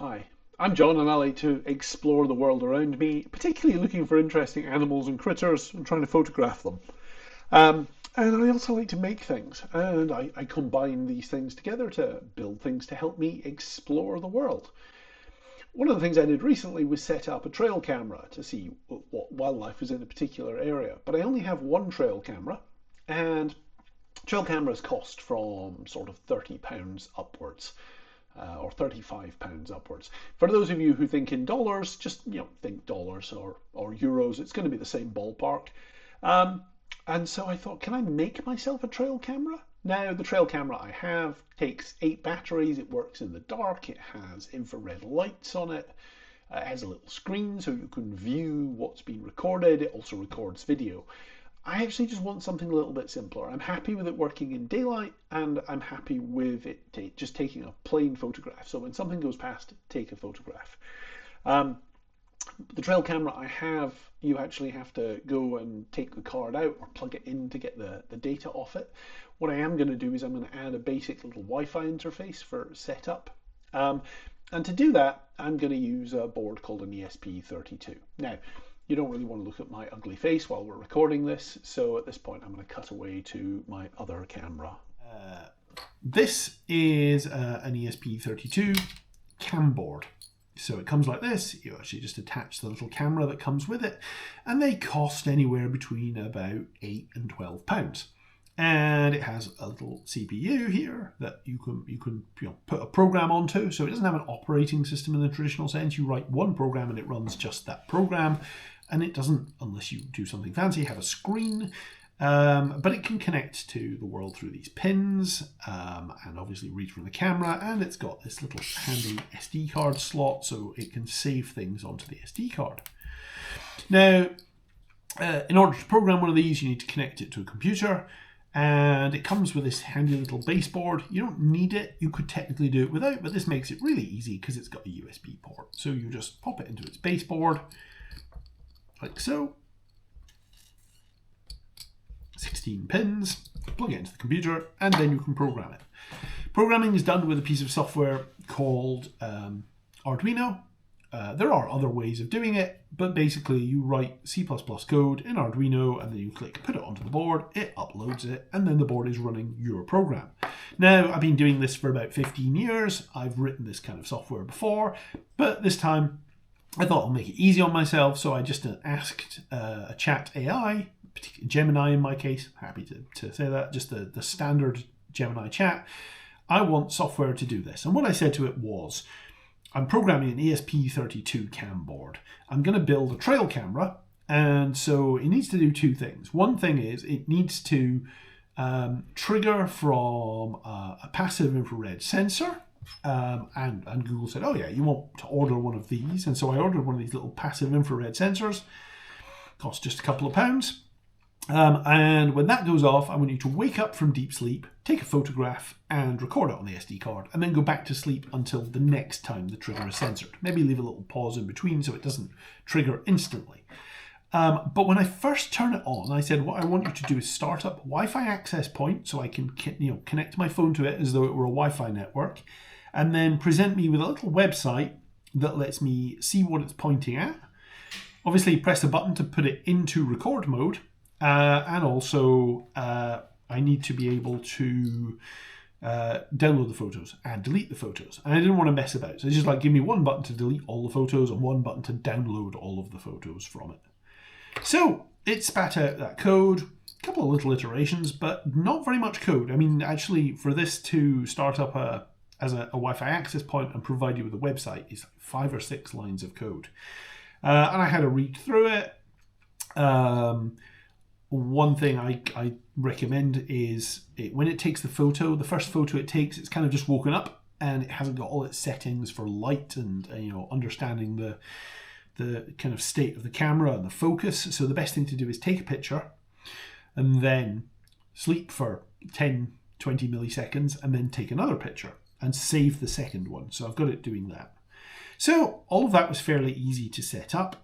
Hi, I'm John and I like to explore the world around me, particularly looking for interesting animals and critters and trying to photograph them. Um, and I also like to make things, and I combine these things together to build things to help me explore the world. One of the things I did recently was set up a trail camera to see what wildlife was in a particular area, but I only have one trail camera, and trail cameras cost from sort of £30 upwards or £35 upwards. For those of you who think in dollars, just think dollars or euros. It's going to be the same ballpark. Um, and so I thought, can I make myself a trail camera? Now, the trail camera I have takes 8 batteries. It works in the dark. It has infrared lights on it. It has a little screen so you can view what's being recorded. It also records video. I actually just want something a little bit simpler. I'm happy with it working in daylight, and I'm happy with it just taking a plain photograph. So when something goes past, take a photograph. Um, the trail camera I have, you actually have to go and take the card out or plug it in to get the data off it. What I am going to do is I'm going to add a basic little Wi-Fi interface for setup. Um, and to do that, I'm going to use a board called an ESP32. Now, you don't really want to look at my ugly face while we're recording this, so at this point I'm going to cut away to my other camera. This is an ESP32 cam board. So it comes like this. You actually just attach the little camera that comes with it, and they cost anywhere between about £8 and £12. And it has a little CPU here that you can put a program onto. So it doesn't have an operating system in the traditional sense. You write one program and it runs just that program, and it doesn't, unless you do something fancy, have a screen. But it can connect to the world through these pins and obviously read from the camera, and it's got this little handy SD card slot so it can save things onto the SD card. Now, in order to program one of these, you need to connect it to a computer, and it comes with this handy little baseboard. You don't need it. You could technically do it without, but this makes it really easy because it's got a USB port. So you just pop it into its baseboard, like so. 16 pins, plug it into the computer, and then you can program it. Programming is done with a piece of software called Arduino. There are other ways of doing it, but basically you write C++ code in Arduino and then you click put it onto the board, it uploads it, and then the board is running your program. Now, I've been doing this for about 15 years. I've written this kind of software before, but this time I thought I'll make it easy on myself, so I just asked a chat AI, Gemini in my case, happy to say that, just the standard Gemini chat. I want software to do this. And what I said to it was, I'm programming an ESP32 cam board. I'm going to build a trail camera, and so it needs to do two things. One thing is it needs to trigger from a passive infrared sensor. And Google said, oh yeah, you want to order one of these. And so I ordered one of these little passive infrared sensors. Cost just a couple of pounds. And when that goes off, I want you to wake up from deep sleep, take a photograph and record it on the SD card, and then go back to sleep until the next time the trigger is censored. Maybe leave a little pause in between so it doesn't trigger instantly. But when I first turn it on, I said what I want you to do is start up a Wi-Fi access point so I can connect my phone to it as though it were a Wi-Fi network, and then present me with a little website that lets me see what it's pointing at. Obviously, press a button to put it into record mode. And also, I need to be able to download the photos and delete the photos. And I didn't want to mess about. So it's just like, give me one button to delete all the photos and one button to download all of the photos from it. So it spat out that code, a couple of little iterations, but not very much code. I mean, actually, for this to start up as a Wi-Fi access point and provide you with a website is 5 or 6 lines of code. And I had to read through it. One thing I recommend is when it takes the photo, the first photo it takes, it's kind of just woken up and it hasn't got all its settings for light and understanding the kind of state of the camera and the focus. So the best thing to do is take a picture and then sleep for 10, 20 milliseconds and then take another picture and save the second one. So I've got it doing that. So all of that was fairly easy to set up.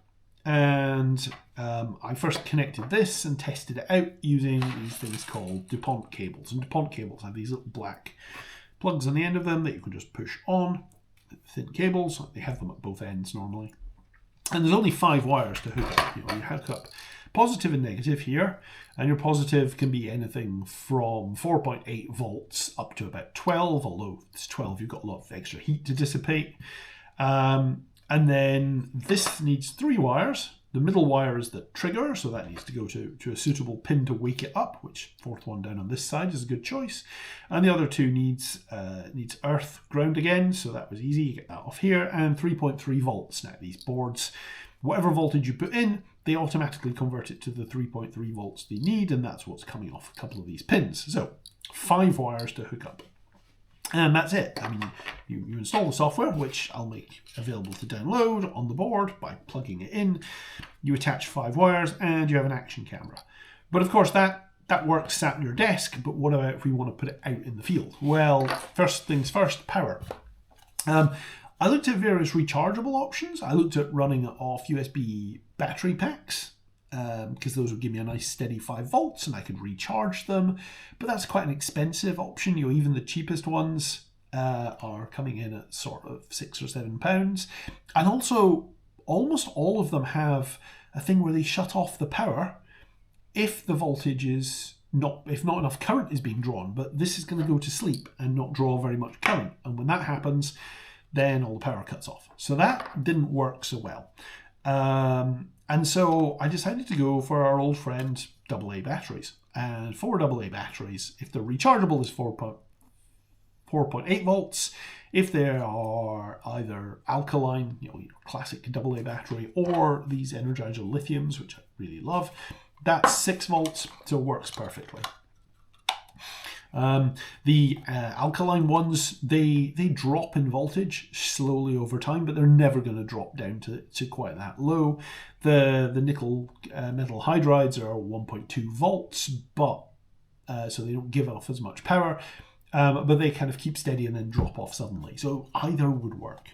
And I first connected this and tested it out using these things called DuPont cables. And DuPont cables have these little black plugs on the end of them that you can just push on. thin cables. They have them at both ends normally. And there's only 5 wires to hook up. You hook up positive and negative here, and your positive can be anything from 4.8 volts up to about 12, although it's 12, you've got a lot of extra heat to dissipate. And then this needs 3 wires. The middle wire is the trigger, so that needs to go to a suitable pin to wake it up, which 4th one down on this side is a good choice. And the other 2 needs earth ground again, so that was easy, you get that off here, and 3.3 volts. Now these boards, whatever voltage you put in, they automatically convert it to the 3.3 volts they need, and that's what's coming off a couple of these pins. So 5 wires to hook up. And that's it. I mean, you install the software, which I'll make available to download on the board by plugging it in. You attach 5 wires and you have an action camera. But of course that works sat on your desk, but what about if we want to put it out in the field? Well, first things first, power. I looked at various rechargeable options. I looked at running it off USB battery packs, because those would give me a nice steady 5 volts and I could recharge them, but that's quite an expensive option. Even the cheapest ones are coming in at sort of £6 or £7, and also almost all of them have a thing where they shut off the power if the voltage is if not enough current is being drawn, but this is going to go to sleep and not draw very much current, and when that happens then all the power cuts off. So that didn't work so well. And so I decided to go for our old friend AA batteries. And for AA batteries, if they're rechargeable, is 4.8 volts. If they are either alkaline, classic AA battery, or these Energizer lithiums, which I really love, that's 6 volts, so it works perfectly. The alkaline ones, they drop in voltage slowly over time, but they're never going to drop down to quite that low. The nickel metal hydrides are 1.2 volts, but so they don't give off as much power, but they kind of keep steady and then drop off suddenly. So either would work.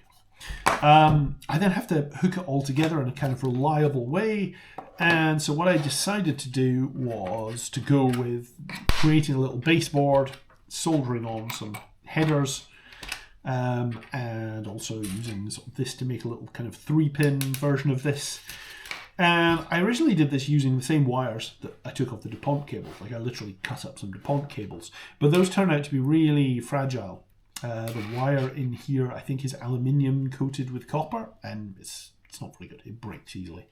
I then have to hook it all together in a kind of reliable way, and so what I decided to do was to go with creating a little baseboard, soldering on some headers, and also using this to make a little kind of 3-pin version of this. And I originally did this using the same wires that I took off the DuPont cables. Like I literally cut up some DuPont cables, but those turned out to be really fragile. The wire in here, I think, is aluminium coated with copper, and it's not very good. It breaks easily.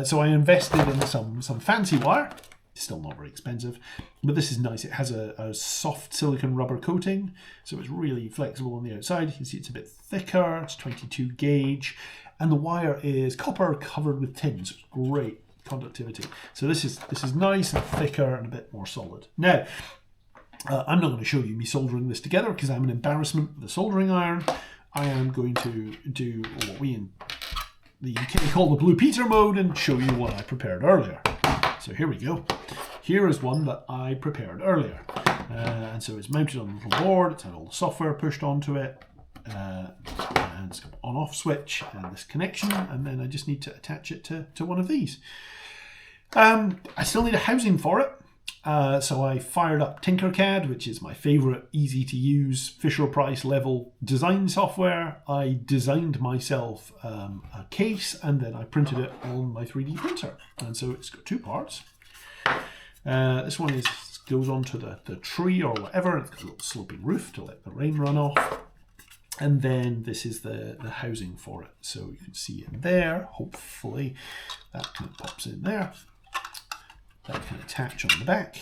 So I invested in some fancy wire. It's still not very expensive, but this is nice. It has a soft silicon rubber coating, so it's really flexible on the outside. You can see it's a bit thicker. It's 22 gauge, and the wire is copper covered with tin, so it's great conductivity. So this is nice and thicker and a bit more solid. Now, I'm not going to show you me soldering this together because I'm an embarrassment with the soldering iron. I am going to do what we in the UK call the Blue Peter mode and show you what I prepared earlier. So here we go. Here is one that I prepared earlier. And so it's mounted on a little board. It's had all the software pushed onto it. And it's got an on-off switch and this connection. And then I just need to attach it to one of these. I still need a housing for it. So I fired up Tinkercad, which is my favourite easy-to-use Fisher-Price level design software. I designed myself a case and then I printed it on my 3D printer. And so it's got 2 parts. This one goes onto the tree or whatever. It's got a little sloping roof to let the rain run off. And then this is the housing for it. So you can see in there, hopefully that kind of pops in there. That can attach on the back.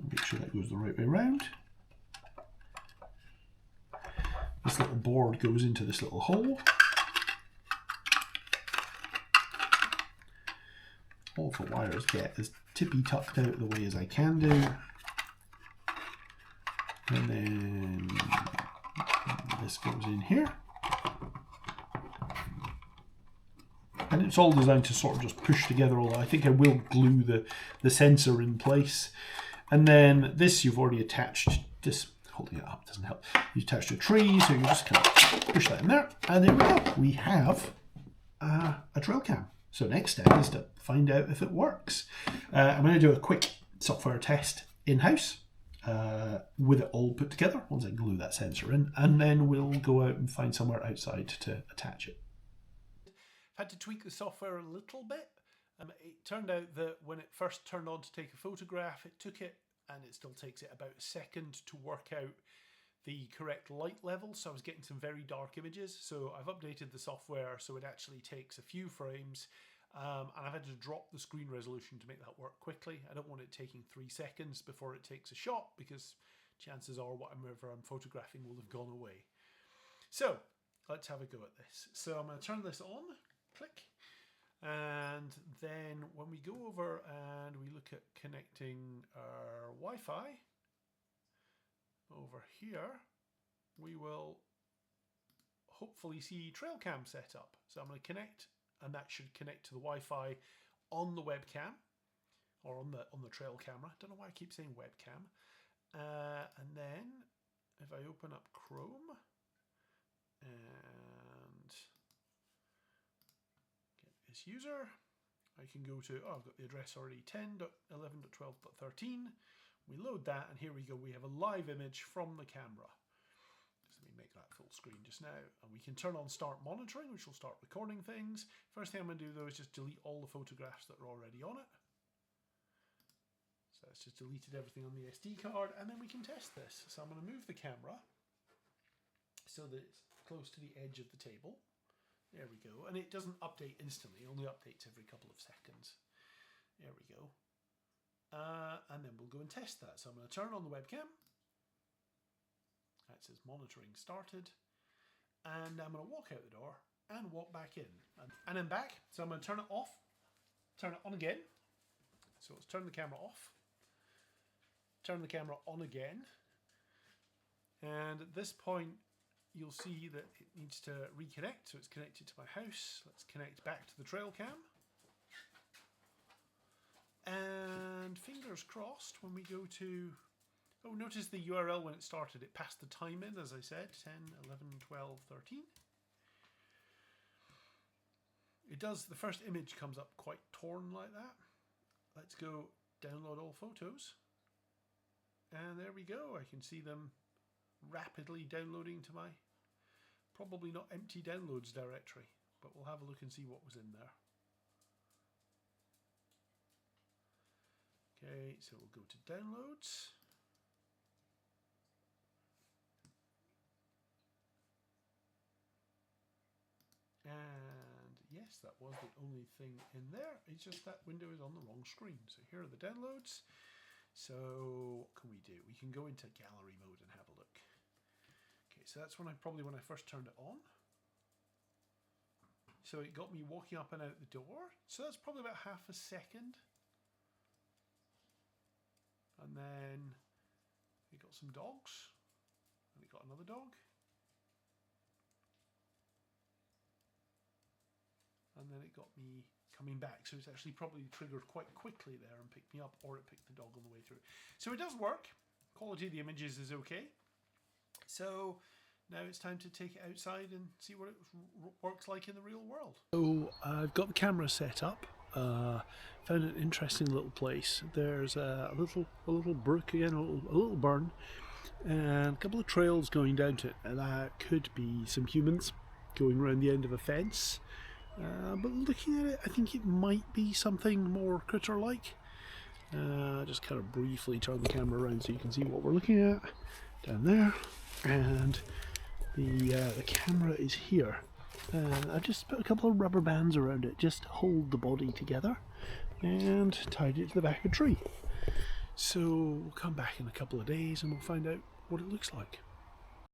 Make sure that goes the right way around. This little board goes into this little hole. All the wires get as tippy tucked out the way as I can do. And then this goes in here. And it's all designed to sort of just push together, although I think I will glue the sensor in place. And then this you've already attached, just holding it up doesn't help. You attached a tree, so you just kind of push that in there. And there we go. We have a drill cam. So next step is to find out if it works. I'm going to do a quick software test in-house. with it all put together, once I glue that sensor in, and then we'll go out and find somewhere outside to attach it. I've had to tweak the software a little bit. It turned out that when it first turned on to take a photograph, it took it, and it still takes it, about a second to work out the correct light level, so I was getting some very dark images. So I've updated the software so it actually takes a few frames, and I've had to drop the screen resolution to make that work quickly. I don't want it taking 3 seconds before it takes a shot, because chances are whatever I'm photographing will have gone away. So let's have a go at this. So I'm going to turn this on, click, and then when we go over and we look at connecting our Wi-Fi, over here, we will hopefully see Trailcam set up. So I'm going to connect, and that should connect to the Wi-Fi on the webcam, or on the trail camera. Don't know why I keep saying webcam. And then if I open up Chrome and get this user, I can go to, I've got the address already, 10.11.12.13. We load that, and here we go. We have a live image from the camera. So let me make that full screen just now. And we can turn on start monitoring, which will start recording things. First thing I'm going to do, though, is just delete all the photographs that are already on it. So it's just deleted everything on the SD card, and then we can test this. So I'm going to move the camera so that it's close to the edge of the table. There we go. And it doesn't update instantly. It only updates every couple of seconds. There we go. And then we'll go and test that. So I'm going to turn on the webcam. That says monitoring started. And I'm going to walk out the door and walk back in. And I'm back. So I'm going to turn it off, turn it on again. So let's turn the camera off, turn the camera on again. And at this point, you'll see that it needs to reconnect. So it's connected to my house. Let's connect back to the Trailcam. And fingers crossed when we go to, oh, notice the URL when it started, it passed the time in, as I said, 10, 11, 12, 13. It does, the first image comes up quite torn like that. Let's go download all photos. And there we go, I can see them rapidly downloading to my, probably not empty downloads directory, but we'll have a look and see what was in there. Okay, so we'll go to downloads. And yes, that was the only thing in there. It's just that window is on the wrong screen. So here are the downloads. So what can we do? We can go into gallery mode and have a look. Okay, so that's when I first turned it on. So it got me walking up and out the door. So that's probably about half a second. And then we got some dogs, and we got another dog, and then it got me coming back. So it's actually probably triggered quite quickly there and picked me up, or it picked the dog on the way through. So it does work. Quality of the images is okay. So now it's time to take it outside and see what it works like in the real world. So I've got the camera set up. Found an interesting little place. There's a little brook again, a little burn, and a couple of trails going down to it. And that could be some humans going around the end of a fence. But looking at it, I think it might be something more critter-like. Just kind of briefly turn the camera around so you can see what we're looking at down there. And the camera is here. I've just put a couple of rubber bands around it just to hold the body together and tied it to the back of a tree. So we'll come back in a couple of days and we'll find out what it looks like.